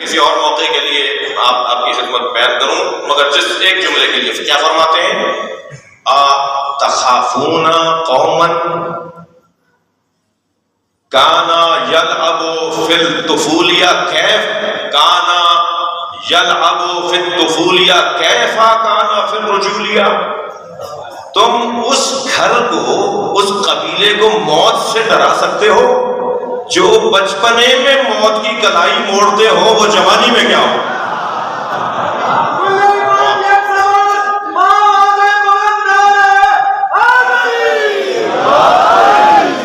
کسی اور موقع کے لیے آپ کی خدمت بیان کروں، مگر جس ایک جملے کے لیے کیا فرماتے ہیں؟ تخافون قوما کانا یلعب فی الطفولیہ کیف کانا یلعب فی الطفولیہ کیفا کانا فی الرجولیہ. تم اس گھر کو، اس قبیلے کو موت سے ڈرا سکتے ہو جو بچپنے میں موت کی کلائی موڑتے ہو، وہ جوانی میں کیا ہو؟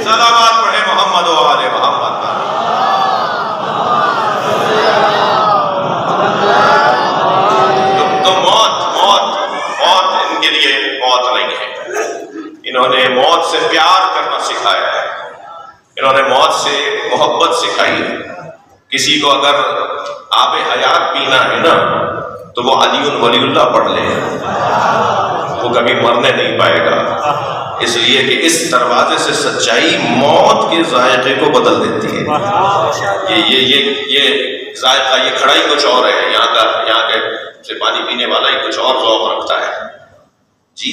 سلامات پڑھے محمد و آل محمد. تو موت ان کے لیے موت نہیں ہے. انہوں نے موت سے پیار کرنا سکھایا ہے، انہوں نے موت سے محبت سکھائی ہے. کسی کو اگر آب حیات پینا ہے نا تو وہ علی ولی اللہ پڑھ لے، وہ کبھی مرنے نہیں پائے گا، اس لیے کہ اس دروازے سے سچائی موت کے ذائقے کو بدل دیتی ہے. یہ ذائقہ، یہ کھڑائی کچھ اور ہے، یہاں کے سے پانی پینے والا ہی کچھ اور ذوق رکھتا ہے. جی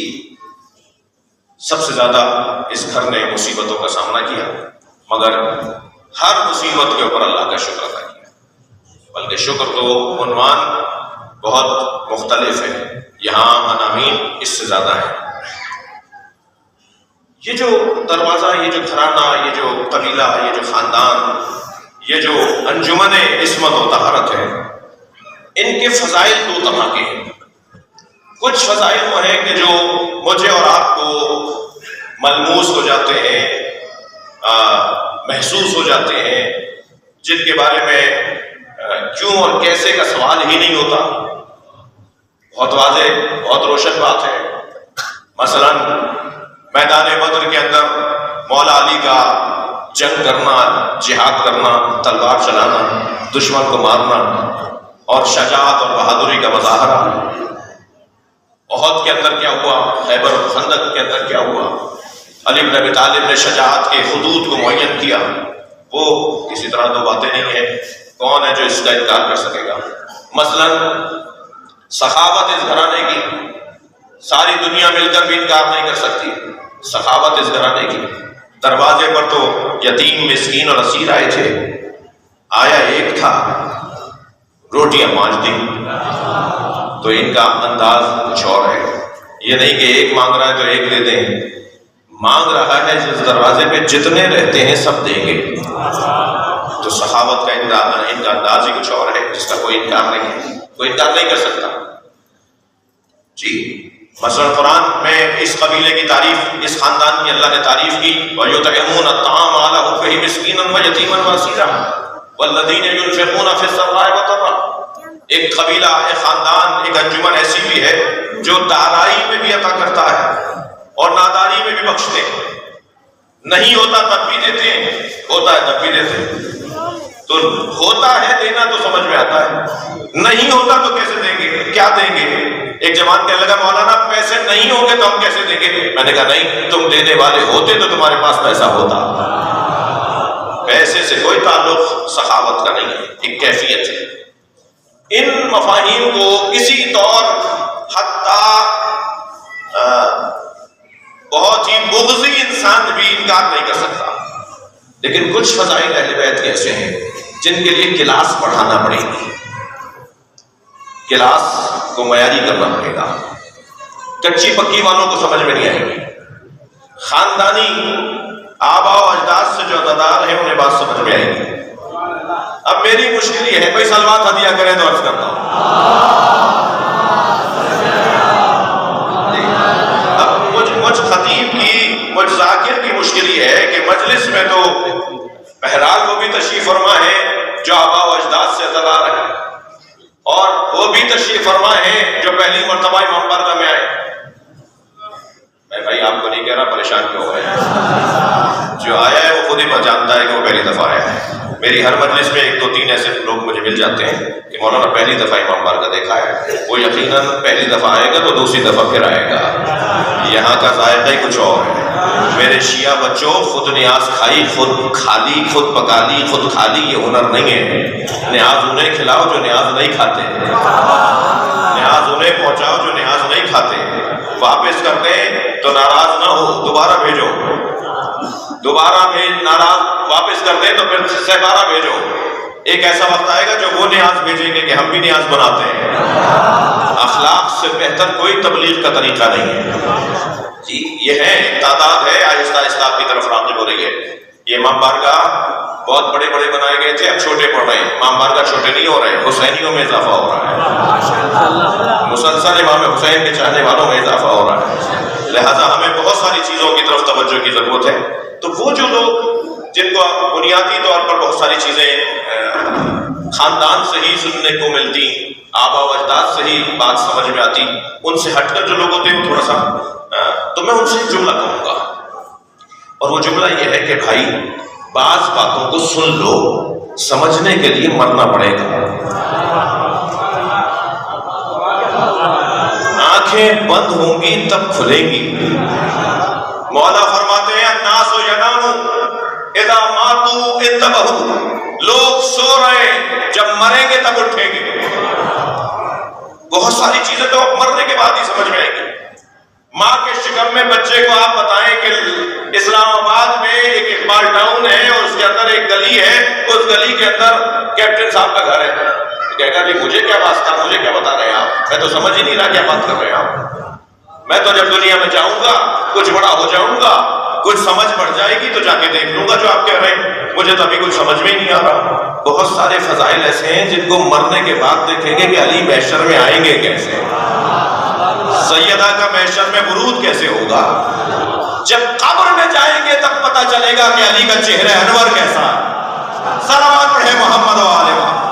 سب سے زیادہ اس گھر نے مصیبتوں کا سامنا کیا، مگر ہر مصیبت کے اوپر اللہ کا شکر ادا کیا. بلکہ شکر تو عنوان بہت مختلف ہے، یہاں عناوین اس سے زیادہ ہے. یہ جو دروازہ، یہ جو گھرانہ، یہ جو قبیلہ، یہ جو خاندان، یہ جو انجمن عصمت و طہارت ہے، ان کے فضائل دو طرح کے ہیں. کچھ فضائل وہ ہیں کہ جو مجھے اور آپ کو ملموس ہو جاتے ہیں، محسوس ہو جاتے ہیں، جن کے بارے میں کیوں اور کیسے کا سوال ہی نہیں ہوتا. بہت واضح، بہت روشن بات ہے. مثلا میدان بدر کے اندر مولا علی کا جنگ کرنا، جہاد کرنا، تلوار چلانا، دشمن کو مارنا اور شجاعت اور بہادری کا مظاہرہ. احد کے اندر کیا ہوا، خیبر خندق کے اندر کیا ہوا، علی بن ابی طالب نے شجاعت کے حدود کو معین کیا. وہ کسی طرح دو باتیں نہیں ہے، کون ہے جو اس کا انکار کر سکے گا؟ مثلا سخاوت اس گھرانے کی ساری دنیا مل کر بھی انکار نہیں کر سکتی. سخاوت اس گھرانے کی، دروازے پر تو یتیم، مسکین اور اسیر آئے تھے، آیا ایک تھا، روٹیاں مانج دی. تو ان کا انداز کچھ اور ہے. یہ نہیں کہ ایک مانگ رہا ہے تو ایک دے دیں، مانگ رہا ہے جس دروازے پہ جتنے رہتے ہیں سب دیں گے. تو سخاوت کا ان کا انداز ہی کچھ اور ہے، جس کا کوئی انکار نہیں ہے، کوئی انکار نہیں کر سکتا. جی مثلا قرآن میں اس قبیلے کی تعریف، اس خاندان کی اللہ نے تعریف کی، وَيُطْعِمُونَ الطَّعَامَ عَلَىٰ حُبِّهِ مِسْكِينًا وَيَتِيمًا وَأَسِيرًا وَالَّذِينَ يُنْفِقُونَ فِي السَّرَّاءِ وَالضَّرَّاءِ. ایک قبیلہ، ایک خاندان، ایک انجمن ایسی بھی ہے جو دارائی میں بھی عطا کرتا ہے اور ناداری میں بھی بخشتے ہیں. نہیں ہوتا تب بھی دیتے ہیں، ہوتا ہے تب بھی دیتے ہیں. تو ہوتا ہے دینا تو سمجھ میں آتا ہے، نہیں ہوتا تو کیسے دیں گے، کیا دیں گے؟ ایک جوان کہنے لگا مولانا پیسے نہیں ہوں گے تو ہم کیسے دیں گے؟ میں نے کہا نہیں، تم دینے والے ہوتے تو تمہارے پاس پیسہ ہوتا. پیسے سے کوئی تعلق سخاوت کا نہیں ہے، ایک کیفیت ہے. ان مفاہیم کو کسی طور حتیٰ بہت ہی بغضی انسان بھی انکار نہیں کر سکتا. لیکن کچھ فضائل اہل بیت کے ایسے ہیں جن کے لیے کلاس پڑھانا پڑے گی، کلاس کو معیاری کرنا پڑے گا. کچی پکی والوں کو سمجھ میں نہیں آئے گی. خاندانی آبا و اجداد سے جو عزادار ہیں انہیں بات سمجھ میں آئے گی. اب میری مشکل یہ ہے، کوئی سلوات ہدیہ کرے تو عرض کرتا ہوں. اب مجھ خطیب کی، مجھ ذاکر کی مشکل یہ ہے کہ مجلس میں تو بہرحال وہ بھی تشریف فرما ہے جو آبا و اجداد سے عزادار ہیں، اور وہ بھی تشریف فرما ہے جو پہلی مرتبہ امام بارگاہ میں آئے. میں بھائی آپ کو نہیں کہہ رہا پریشان کیوں ہو رہے ہیں، جو آیا ہے وہ خود ہی جانتا ہے کہ وہ پہلی دفعہ آیا ہے. میری ہر مجلس میں 1 2 3 ایسے لوگ مجھے مل جاتے ہیں کہ مولانا پہلی دفعہ امام بارگاہ دیکھا ہے. وہ یقیناً پہلی دفعہ آئے گا تو دوسری دفعہ پھر آئے گا. یہاں کا ذائقہ ہی کچھ اور ہے. میرے شیعہ بچوں، خود نیاز کھائی، خود کھالی، خود پکا لی، خود کھا لی، یہ ہنر نہیں ہے۔ نیاز انہیں کھلاؤ جو نیاز نہیں کھاتے، نیاز انہیں پہنچاؤ جو نیاز نہیں کھاتے۔ واپس کرتے تو ناراض نہ ہو، دوبارہ بھیجو، دوبارہ ناراض واپس کرتے تو پھر سے بارہ بھیجو۔ ایک ایسا وقت آئے گا جو وہ نیاز بھیجیں گے کہ ہم بھی نیاز بناتے ہیں۔ اخلاق سے بہتر کوئی تبلیغ کا طریقہ نہیں ہے جی۔ یہ ہے تعداد ہے، آہستہ آہستہ آپ کی طرف راغب ہو رہی ہے۔ یہ امام بارگاہ بہت بڑے بڑے بنائے گئے تھے، اب چھوٹے پڑ رہے ہیں۔ امام بارگاہ چھوٹے نہیں ہو رہے، حسینیوں میں اضافہ ہو رہا ہے، مسلسل امام حسین کے چاہنے والوں میں اضافہ ہو رہا ہے۔ لہٰذا ہمیں بہت ساری چیزوں کی طرف توجہ کی ضرورت ہے۔ تو وہ جو لوگ جن کو بنیادی طور پر بہت ساری چیزیں خاندان سے ہی سننے کو ملتی، آبا و اجداد سے ہی بات سمجھ میں آتی، ان سے ہٹ کر جو لوگ ہوتے ہیں تھوڑا سا، تو میں ان سے ایک جملہ کہوں گا، اور وہ جملہ یہ ہے کہ بھائی بعض باتوں کو سن لو، سمجھنے کے لیے مرنا پڑے گا۔ آنکھیں بند ہوں گی تب کھلیں گی۔ مولا فرماتے ہیں الناس یناموا اذا ماتوا انتبہوا، لوگ سو رہے ہیں، جب مریں گے تب اٹھیں گے۔ بہت ساری چیزیں تو مرنے کے بعد ہی سمجھ میں آئیں گی۔ ماں کے شکم میں بچے کو آپ بتائیں کہ اسلام آباد میں ایک اقبال ٹاؤن ہے اور اس کے اندر ایک گلی ہے، اس گلی کے اندر کیپٹن صاحب کا گھر ہے، کہے گا جی مجھے کیا واسطہ، مجھے کیا بتا رہے ہیں آپ، میں تو سمجھ ہی نہیں رہا کیا بات کر رہے ہیں آپ۔ میں تو جب دنیا میں جاؤں گا، کچھ بڑا ہو جاؤں گا، کچھ سمجھ پڑ جائے گی تو جا کے دیکھ لوں گا جو آپ کہہ رہے ہیں، مجھے تو ابھی کچھ سمجھ میں ہی نہیں آ رہا۔ بہت سارے فضائل ایسے ہیں جن کو مرنے کے بعد دیکھیں گے کہ علی محشر میں آئیں گے کیسے، سیدہ کا محشر میں ورود کیسے ہوگا۔ جب قبر میں جائیں گے تب پتہ چلے گا کہ علی کا چہرہ انور کیسا ہے۔ صلوات پڑھے محمد و آل محمد۔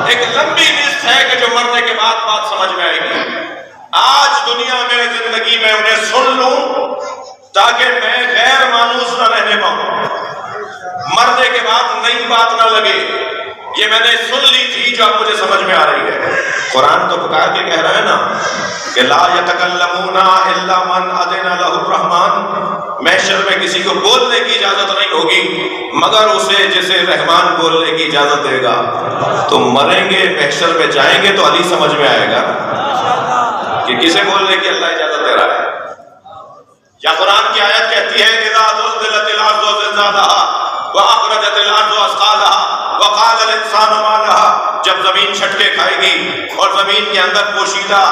ایک لمبی لسٹ ہے کہ جو مرنے کے بعد بات سمجھ میں آئے گی۔ آج دنیا میں زندگی میں انہیں سن لوں تاکہ میں غیر مانوس نہ رہنے پاؤں، مرنے کے بعد نئی بات نہ لگے، یہ میں نے سن لی تھی جو اب مجھے سمجھ میں آ رہی ہے۔ قرآن تو پکار کے کہہ رہا ہے نا کہ لا یتکلمون الا من اذن له الرحمن، محشر میں کسی کو بولنے کی اجازت نہیں ہوگی مگر اسے جسے رحمان بولنے کی اجازت دے گا۔ تو مریں گے، محشر میں جائیں گے تو علی سمجھ میں آئے گا کہ کسے بولنے کی اللہ اجازت دے رہا ہے۔ یا قرآن کی آیت کہتی ہے اذا زلزلت الارض زلزالها واخرجت الارض اثقالها وقال الانسان ما لها، جب زمین چھٹکے کھائے گی اور زمین کے اندر پوشیدہ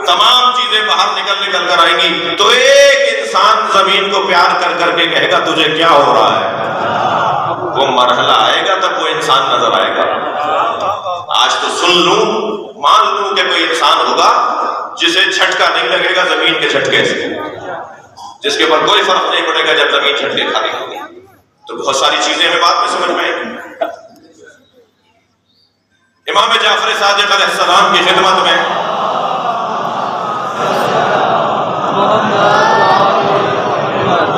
تمام چیزیں باہر نکل کر آئیں گی تو ایک انسان زمین کو پیار کر کر کے کہے گا تجھے کیا ہو رہا ہے۔ وہ مرحلہ آئے گا تب وہ انسان نظر آئے گا۔ آج تو سن لوں، مان لوں کہ کوئی انسان ہوگا جسے جھٹکا نہیں لگے گا زمین کے جھٹکے سے، جس کے اوپر کوئی فرق نہیں پڑے گا جب زمین جھٹکے کھا رہی ہوگی۔ تو بہت ساری چیزیں ہمیں بعد میں سمجھ میں آئیں گی۔ امام جعفر صادق علیہ السلام کی خدمت میں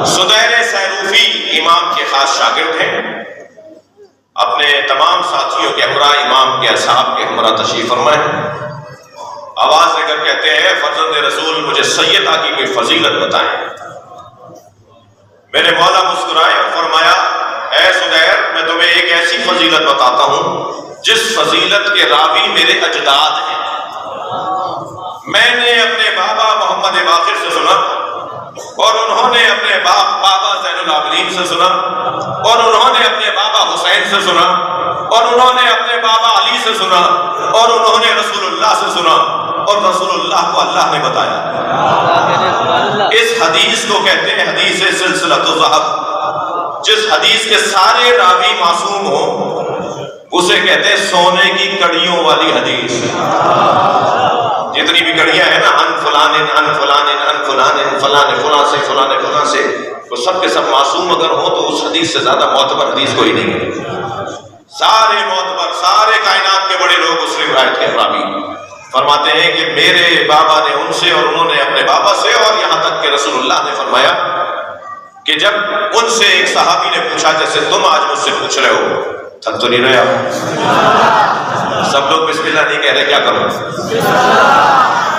سدیر سیروفی امام کے خاص شاگرد ہیں، اپنے تمام ساتھیوں کے ہمراہ امام کے اصحاب کے ہمراہ تشریف فرمائے، آواز دے کر کہتے ہیں فرزند رسول مجھے سیدہ کی کوئی فضیلت بتائیں۔ میرے مولا مسکرائے اور فرمایا اے سدیر میں تمہیں ایک ایسی فضیلت بتاتا ہوں جس فضیلت کے راوی میرے اجداد ہیں۔ میں نے اپنے بابا محمد باقر سے سنا اور انہوں نے اپنے بابا زین العابدین سے سنا اور انہوں نے اپنے بابا حسین سے سنا اور انہوں نے اپنے بابا علی سے سنا اور انہوں نے رسول اللہ سے سنا اور رسول اللہ کو اللہ نے بتایا۔ اس حدیث کو کہتے ہیں حدیث سلسلۃ الذہب، جس حدیث کے سارے راوی معصوم ہوں اسے کہتے ہیں سونے کی کڑیوں والی حدیث۔ جتنی بھی کڑیاں ہیں نا ان فلان ان فلان ان فلان فلان فلاں سے فلان فلاں سے، وہ سب کے سب معصوم اگر ہوں تو اس حدیث سے زیادہ معتبر حدیث کوئی نہیں ہے۔ سارے معتبر، سارے کائنات کے بڑے لوگ اس روایت کے راوی فرماتے ہیں کہ میرے بابا نے ان سے اور انہوں نے اپنے بابا سے، اور یہاں تک کہ رسول اللہ نے فرمایا کہ جب ان سے ایک صحابی نے پوچھا جیسے تم آج مجھ سے پوچھ رہے ہو، تھک تو نہیں رہے آپ؟ سب لوگ بسم اللہ نہیں کہہ رہے، کیا کرو؟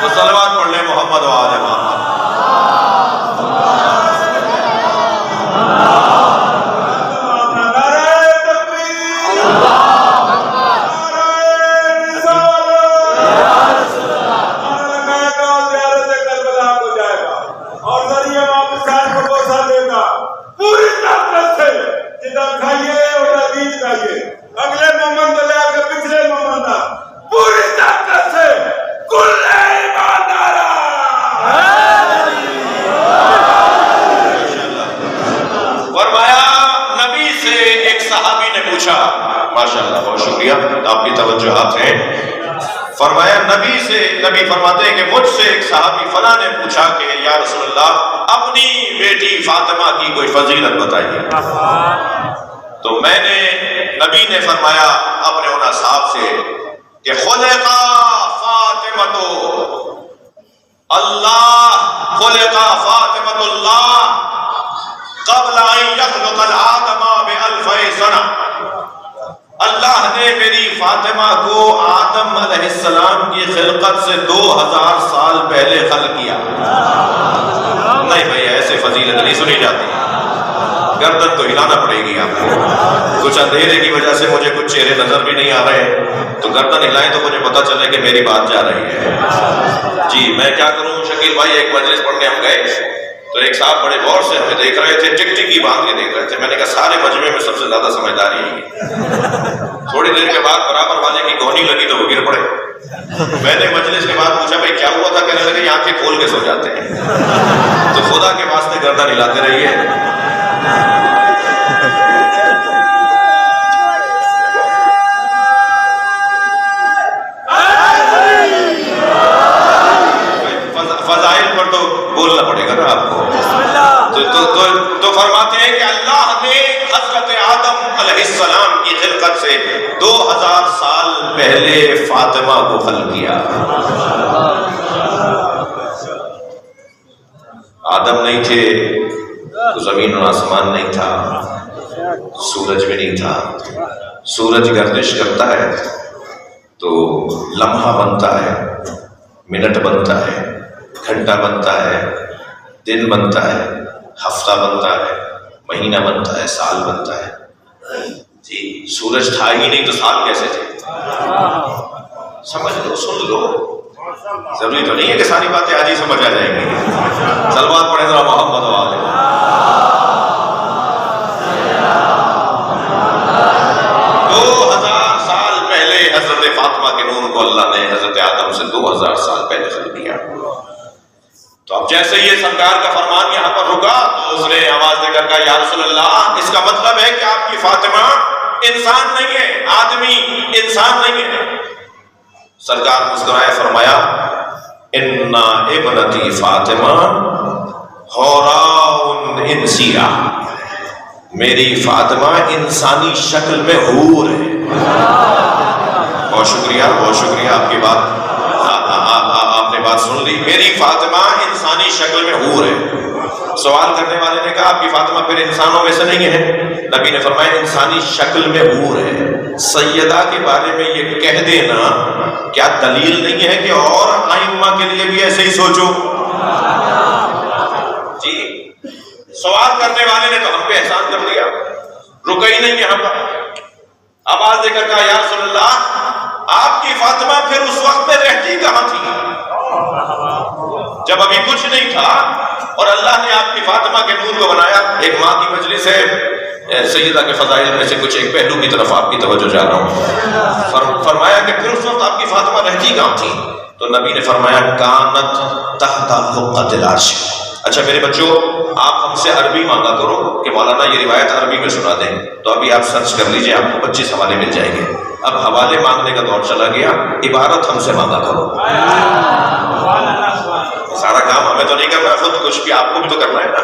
تو صلوات پڑھ لیں محمد و آل محمد. ماشاءاللہ بہت شکریہ، آپ کی توجہات ہیں. فرمایا نبی فرماتے ہیں کہ مجھ سے ایک صحابی فلاں نے پوچھا کہ یا رسول اللہ اپنی بیٹی فاطمہ کی کوئی فضیلت بتائیے. تو نبی نے فرمایا اپنے ان اصحاب سے کہ خلق فاطمہ اللہ قبل ان یخلق الآدم بألف سنہ. اللہ نے میری فاطمہ کو آدم علیہ السلام کی خلقت سے 2000 سال پہلے خلق کیا. نہیں بھائی ایسے فضیلت نہیں سنی جاتی، گردن تو ہلانا پڑے گی آپ کو. کچھ اندھیرے کی وجہ سے مجھے کچھ چہرے نظر بھی نہیں آ رہے، تو گردن ہلائیں تو مجھے پتا چلے کہ میری بات جا رہی ہے. جی میں کیا کروں شکیل بھائی، ایک مجلس پڑھنے ہم گئے تو ایک صاحب بڑے غور سے ہمیں دیکھ رہے تھے، ٹک ٹکی باندھ کے دیکھ رہے تھے. میں نے کہا سارے مجمع میں سب سے زیادہ سمجھداری ہے. تھوڑی دیر کے بعد برابر والے کی گونی لگی تو وہ گر پڑے. میں نے مجلس کے بعد پوچھا بھائی کیا ہوا تھا؟ کہنے لگے یہ آنکھیں کھول کے سو جاتے ہیں. تو خدا کے واسطے گردن ہلاتے رہیے. فضائل پر تو بولنا پڑے گا نا آپ کو. تو فرماتے ہیں کہ اللہ نے حضرت آدم علیہ السلام کی خلقت سے 2000 سال پہلے فاطمہ کو خلق کیا. آدم نہیں تھے تو زمین و آسمان نہیں تھا، سورج بھی نہیں تھا. سورج گردش کرتا ہے تو لمحہ بنتا ہے، منٹ بنتا ہے، گھنٹہ بنتا ہے، دن بنتا ہے، ہفتہ بنتا ہے، مہینہ بنتا ہے، سال بنتا ہے. جی سورج تھا ہی نہیں تو سال کیسے تھے؟ سمجھ لو، سن لو. ضروری تو نہیں ہے کہ ساری باتیں آج ہی سمجھ آ جائیں گی. صلوات پڑھیں ذرا محمد و آل. 2000 سال پہلے حضرت فاطمہ کے نور کو اللہ نے حضرت آدم سے 2000 سال پہلے خلق کیا. تو اب جیسے یہ سرکار کا فرمان یہاں پر رکا تو اس نے آواز دے کر کہا یا رسول اللہ اس کا مطلب ہے کہ آپ کی فاطمہ انسان نہیں ہے، آدمی انسان نہیں ہے. سرکار مسکرائے فرمایا ان ابنتی فاطمہ حوراء انسیہ، میری فاطمہ انسانی شکل میں حور ہے. بہت شکریہ، بہت شکریہ، آپ کی بات آپ نے بات سن لی. میری فاطمہ انسانی شکل میں حور ہے. سوال کرنے والے نے کہا آپ کی فاطمہ پھر انسانوں میں سے نہیں ہے؟ نبی نے فرمایا انسانی شکل میں حور ہے. سیدہ کے بارے میں یہ کہہ دینا کیا دلیل نہیں ہے کہ اور ائمہ کے لیے بھی ایسے ہی سوچو؟ جی سوال کرنے والے نے تو ہم پہ احسان کر دیا، رکا ہی نہیں یہاں پر. آواز دے کر کہا یا رسول اللہ آپ کی فاطمہ پھر اس وقت میں رہتی کہاں تھی جب ابھی کچھ نہیں تھا اور اللہ نے آپ کی فاطمہ کے نور کو بنایا؟ ایک ماں کی مجلس ہے، سیدہ کے فضائل میں سے کچھ ایک پہلو کی طرف آپ کی توجہ جا رہا ہوں. فرمایا کہ پھر اس وقت آپ کی فاطمہ رہتی کہاں تھی؟ تو نبی نے فرمایا کانت تحت حقۃ العرش. اچھا میرے بچوں آپ ہم سے عربی مانگا کرو کہ مولانا یہ روایت عربی میں سنا دیں. تو ابھی آپ سرچ کر لیجئے، آپ کو 25 حوالے مل جائیں گے. اب حوالے مانگنے کا دور چلا گیا، عبارت ہم سے مانگا کرو. سارا کام ہمیں تو نہیں کرنا، خود کچھ بھی آپ کو بھی تو کرنا ہے نا.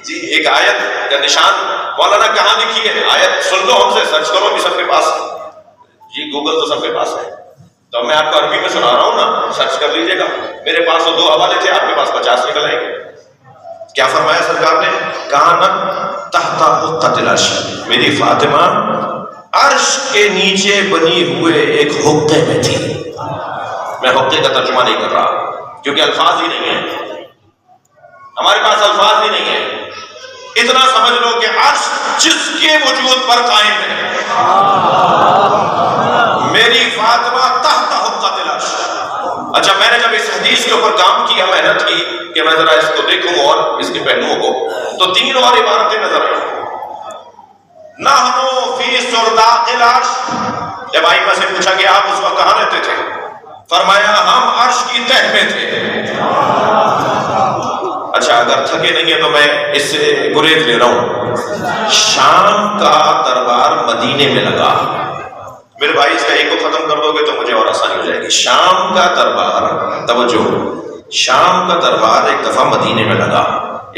جی ایک آیت کا نشان مولانا کہاں لکھی ہے؟ آیت سن لو ہم سے، سرچ کرو بھی سب کے پاس. جی گوگل تو سب کے پاس ہے، تو میں آپ کو عربی میں سنا رہا ہوں نا، سرچ کر لیجئے گا. میرے پاس تو 2 حوالے تھے، آپ کے پاس 50 نکل آئیں گے. کیا فرمایا سرکار نے؟ کانت تحت حقۃ العرش، میری فاطمہ عرش کے نیچے بنی ہوئے ایک حقے میں تھی. میں حقے کا ترجمہ نہیں کر رہا کیونکہ الفاظ ہی نہیں ہیں، ہمارے پاس الفاظ ہی نہیں ہیں۔ اتنا سمجھ لو کہ عرش جس کے وجود پر قائم ہے، میری فاطمہ تحت حقت العرش۔ اچھا، میں نے جب اس حدیث کے اوپر کام کیا، محنت کی کہ میں ذرا اس کو دیکھوں اور اس کے پہلوؤں کو، تو 3 اور عبارتیں نظر آئیں۔ نحنو فی سرداق العرش، جب آئمہ سے پوچھا کہ آپ اس وقت کہاں رہتے تھے، فرمایا ہم عرش کی تہ میں تھے۔ اچھا، اگر تھکے نہیں ہیں تو میں اس سے گریز لے رہا ہوں۔ شام کا دربار مدینے میں لگا۔ میرے بھائی اس کا ایک کو ختم کر دو گے تو مجھے اور آسانی ہو جائے گی۔ شام کا دربار، توجہ، شام کا دربار ایک دفعہ مدینے میں لگا۔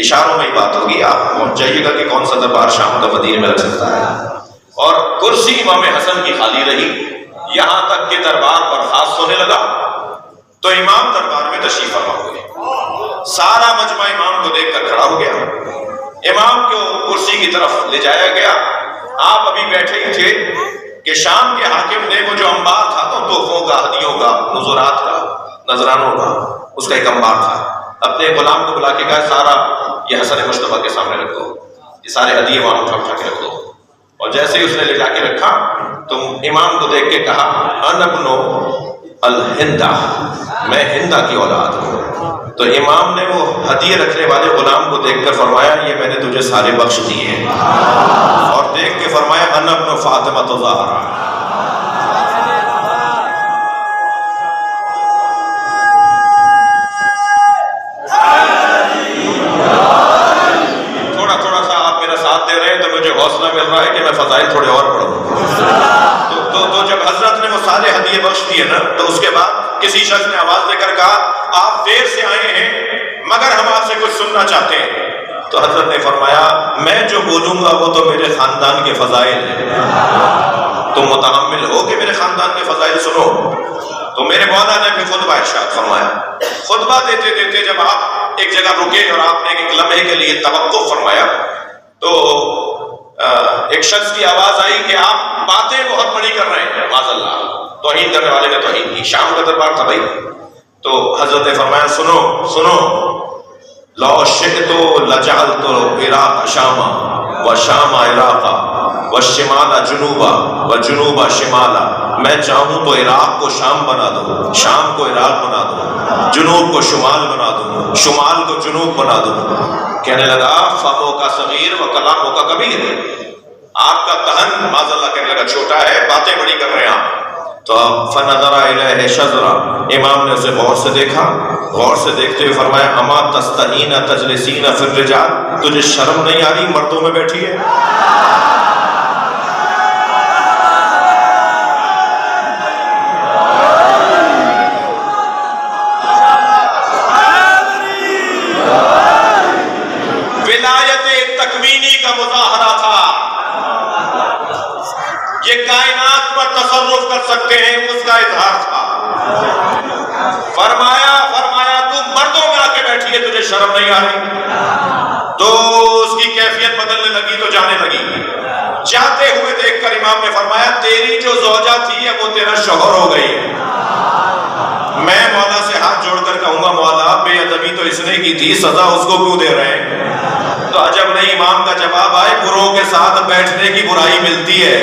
اشاروں میں ہی بات ہوگی، آپ پہنچ جائیے گا کہ کون سا دربار شام کا مدینے میں لگ سکتا ہے۔ اور کرسی امام حسن کی خالی رہی، یہاں تک کہ دربار برخاست ہونے لگا تو امام دربار میں تشریف فرما ہوئے۔ سارا مجمع امام کو دیکھ کر کھڑا ہو گیا، امام کو کرسی کی طرف لے جایا گیا۔ آپ ابھی بیٹھے ہی تھے کہ شام کے حاکم نے وہ جو انبار تھا تو تحفوں کا، ہدیوں کا، نذرات کا، نذرانوں کا، اس کا ایک انبار تھا، اپنے غلام کو بلا کے کہا سارا یہ حسن مصطفیٰ کے سامنے رکھ دو، یہ سارے ہدیے وہاں اٹھا کے رکھ دو۔ اور جیسے ہی اس نے لے جا کے رکھا تو امام کو دیکھ کے کہا انا ابن الہندہ، میں ہندہ کی اولاد ہوں۔ تو امام نے وہ ہدیے رکھنے والے غلام کو دیکھ کر فرمایا یہ میں نے تجھے سارے بخش دیے ہیں، اور دیکھ کے فرمایا انا ابن فاطمہ الزہرا۔ تھوڑا سا آپ میرا ساتھ دے رہے ہیں تو مجھے حوصلہ مل رہا ہے کہ میں فضائل تھوڑے اور پڑھوں۔ تو جب حضرت نے وہ سارے ہدیے بخش دیے نا تو اس کے بعد کسی شخص نے آواز دے کر کہا آپ دیر سے آئے ہیں مگر ہم آپ سے کچھ سننا چاہتے ہیں۔ تو حضرت نے فرمایا میں جو بولوں گا وہ تو میرے خاندان کے فضائل ہیں، تم متحمل ہو کہ میرے خاندان کے فضائل سنو؟ تو میرے مولا نے بھی خطبہ ارشاد فرمایا۔ خطبہ دیتے دیتے جب آپ ایک جگہ رکے اور آپ نے ایک لمحے کے لیے توقف فرمایا تو ایک شخص کی آواز آئی کہ آپ باتیں بہت بڑی کر رہے ہیں، معاذ اللہ، توہین کرنے والے نے توہین کی۔ شام کا دربار تھا بھائی۔ تو حضرت نے فرمایا سنو سنو، لو شئت لجعلت عراق شاما وشام عراقا والشمال جنوبا وجنوب شمالا، میں چاہوں تو عراق کو شام بنا دوں، شام کو عراق بنا دوں، جنوب کو شمال بنا دوں، شمال کو جنوب بنا دوں۔ کہنے لگا فمو کا صغیر و کلاموں کا کبیر، آپ کا دہن معاذ اللہ کہنے لگا چھوٹا ہے، باتیں بڑی کر رہے ہیں آپ۔ تو فنظر الیہ شذرا، امام نے اسے غور سے دیکھا، غور سے دیکھتے ہوئے فرمایا اما تستحین تجلسین فی الرجال، تجھے شرم نہیں آ رہی مردوں میں بیٹھی ہے؟ ولایت تکوینی کا مظاہرہ تھا، یہ کائنات پر تصرف کر سکتے ہیں اس کا اظہار تھا۔ فرمایا تم مردوں میں آ کے بیٹھی ہے، تجھے شرم نہیں آ رہی؟ تو اس کی کیفیت بدلنے لگی تو جانے لگی۔ جاتے ہوئے دیکھ کر امام نے فرمایا تیری جو زوجہ تھی اب وہ تیرا شوہر ہو گئی ہے۔ میں مولا سے ہاتھ جوڑ کر کہوں گا مولا بے ادبی تو اس نے کی تھی، سزا اس کو کیوں دے رہے ہیں؟ تو عجب نہیں امام کا جواب آئے بروں کے ساتھ بیٹھنے کی برائی ملتی ہے،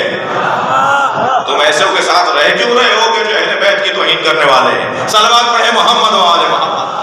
تم ایسے کے ساتھ رہ کیوں رہے ہو کہ جو اہل بیت کی توہین کرنے والے ہیں؟ صلوات پڑھے محمد و آل محمد۔